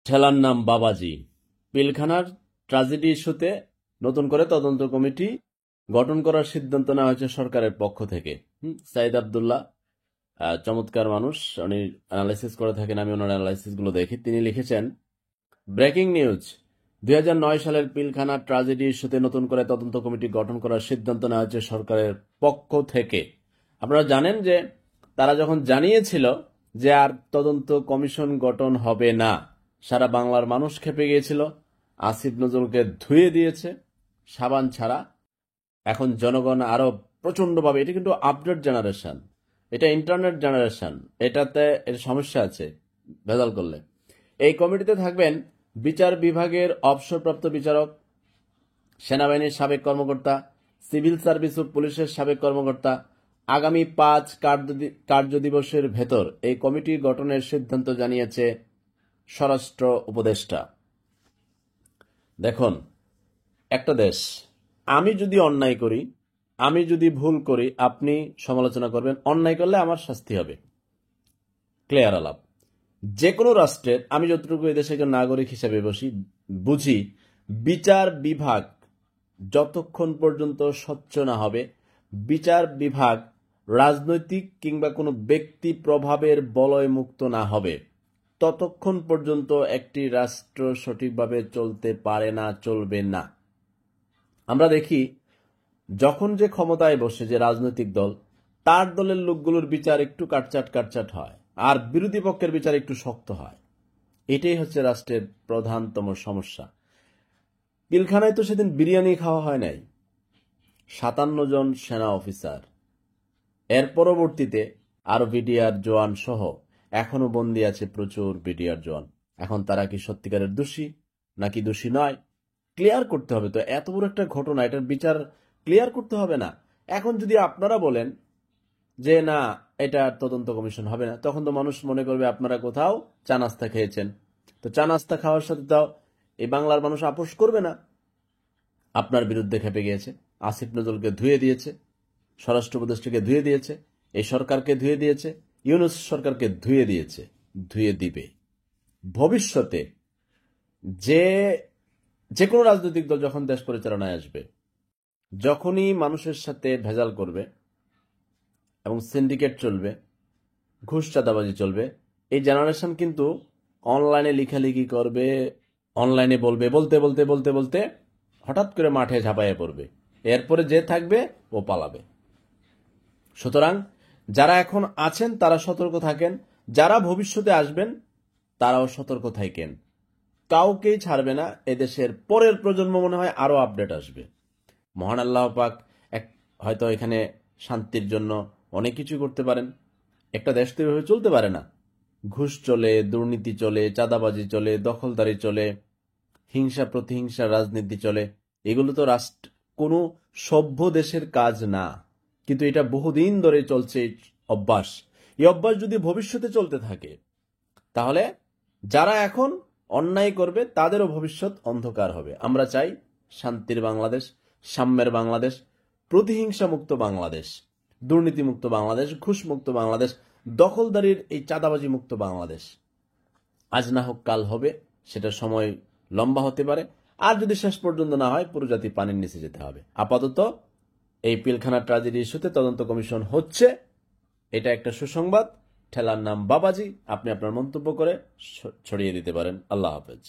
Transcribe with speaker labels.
Speaker 1: ঠেলার নাম বাবাজি। পিলখানার ট্র্যাজেডি ইস্যুতে নতুন করে তদন্ত কমিটি গঠন করার সিদ্ধান্ত নেওয়া হয়েছে সরকারের পক্ষ থেকে। সাইদ আব্দুল্লাহ চমৎকার মানুষ, উনি অ্যানালাইসিস করে থাকেন, আমি ওনার অ্যানালাইসিস গুলো দেখি। তিনি লিখেছেন, ব্রেকিং নিউজ, 2009 সালের পিলখানা ট্র্যাজেডি ইস্যুতে নতুন করে তদন্ত কমিটি গঠন করার সিদ্ধান্ত নেওয়া হয়েছে সরকারের পক্ষ থেকে। আপনারা জানেন যে তারা যখন জানিয়েছিল যে আর তদন্ত কমিশন গঠন হবে না, সারা বাংলার মানুষ খেপে গিয়েছিল। আসিফ নজরুলকে ধুয়ে দিয়েছে সাবান ছাড়া। এখন জনগণ আরো প্রচন্ডভাবে, এটা কিন্তু আপডেট জেনারেশন, এটা ইন্টারনেট জেনারেশন, এটাতে এর সমস্যা আছে ভেজাল করলে। এই কমিটিতে থাকবেন বিচার বিভাগের অবসরপ্রাপ্ত বিচারক, সেনাবাহিনীর সাবেক কর্মকর্তা, সিভিল সার্ভিস ও পুলিশের সাবেক কর্মকর্তা। আগামী 5 কার্যদিবসের ভেতর এই কমিটি গঠনের সিদ্ধান্ত জানিয়েছে স্বরাষ্ট্র উপদেষ্টা। দেখুন, একটা দেশ, আমি যদি অন্যায় করি, আমি যদি ভুল করি, আপনি সমালোচনা করবেন, অন্যায় করলে আমার শাস্তি হবে, ক্লিয়ার আলাপ। যে কোনো রাষ্ট্রের, আমি যতটুকু এই দেশের নাগরিক হিসেবে বুঝি, বিচার বিভাগ যতক্ষণ পর্যন্ত স্বচ্ছ না হবে, বিচার বিভাগ রাজনৈতিক কিংবা কোনো ব্যক্তি প্রভাবের বলয় মুক্ত না হবে, ততক্ষণ পর্যন্ত একটি রাষ্ট্র সঠিকভাবে চলতে পারে না, চলবে না। আমরা দেখি যখন যে ক্ষমতায় বসে যে রাজনৈতিক দল, তার দলের লোকগুলোর বিচার একটু কাটচাট হয়, আর বিরোধী পক্ষের বিচার একটু শক্ত হয়। এটাই হচ্ছে রাষ্ট্রের প্রধানতম সমস্যা। পিলখানায় তো সেদিন বিরিয়ানি খাওয়া হয় নাই, 57 জন সেনা অফিসার, এর পরবর্তীতে আরো বিডিআর জওয়ান সহ এখনো বন্দী আছে প্রচুর বিডিআর জওয়ান। এখন তারা কি সত্যিকারের দোষী নাকি দোষী নয়, ক্লিয়ার করতে হবে। তো এত বড় একটা ঘটনা, এটার বিচার ক্লিয়ার করতে হবে না? এখন যদি আপনারা বলেন যে না, এটা তদন্ত কমিশন হবে না, তখন তো মানুষ মনে করবে আপনারা কোথাও চা নাস্তা খেয়েছেন। তো চা নাস্তা খাওয়ার সাথে তাও এই বাংলার মানুষ আপোষ করবে না। আপনার বিরুদ্ধে খেপে গিয়েছে, আসিফ নজরুলকে ধুয়ে দিয়েছে, স্বরাষ্ট্র উপদেষ্টাকে ধুয়ে দিয়েছে, এই সরকারকে ধুয়ে দিয়েছে, ইউনূস সরকারকে ধুয়ে দিয়েছে, ধুয়ে দিবে। ভবিষ্যতে যে কোনো রাজনৈতিক দল যখন দেশ পরিচালনায় আসবে, যখনই মানুষের সাথে ভেজাল করবে এবং সিন্ডিকেট চলবে, ঘুষ চাঁদাবাজি চলবে, এই জেনারেশন কিন্তু অনলাইনে লেখালেখি করবে, অনলাইনে বলবে, বলতে বলতে বলতে বলতে হঠাৎ করে মাঠে ঝাঁপাইয়ে পড়বে। এরপরে যে থাকবে ও পালাবে। সুতরাং যারা এখন আছেন তারা সতর্ক থাকেন, যারা ভবিষ্যতে আসবেন তারাও সতর্ক থাকেন। কাউকেই ছাড়বে না। এদেশের পরের প্রজন্ম মনে হয় আরো আপডেট আসবে। মহান আল্লাহ পাক হয়তো এখানে শান্তির জন্য অনেক কিছু করতে পারেন। একটা দেশ তো এভাবে চলতে পারে না। ঘুষ চলে, দুর্নীতি চলে, চাঁদাবাজি চলে, দখলদারি চলে, হিংসা প্রতিহিংসা রাজনীতি চলে। এগুলো তো কোনো সভ্য দেশের কাজ না, কিন্তু এটা বহুদিন ধরে চলছে অভ্যাস। এই অভ্যাস যদি ভবিষ্যতে চলতে থাকে, তাহলে যারা এখন অন্যায় করবে তাদেরও ভবিষ্যৎ অন্ধকার হবে। আমরা চাই শান্তির বাংলাদেশ, সাম্যের বাংলাদেশ, প্রতিহিংসা মুক্ত বাংলাদেশ, দুর্নীতি মুক্ত বাংলাদেশ, ঘুষ মুক্ত বাংলাদেশ, দখলদারির এই চাঁদাবাজি মুক্ত বাংলাদেশ। আজ না হোক কাল হবে, সেটা সময় লম্বা হতে পারে। আর যদি শেষ পর্যন্ত না হয়, পুরো জাতি পানির নিচে যেতে হবে। আপাতত এই পিলখানা ট্র্যাজেডি ইস্যুতে তদন্ত কমিশন হচ্ছে, এটা একটা সুসংবাদ। ঠেলার নাম বাবাজি। আপনি আপনার মন্তব্য করে ছড়িয়ে দিতে পারেন। আল্লাহ হাফেজ।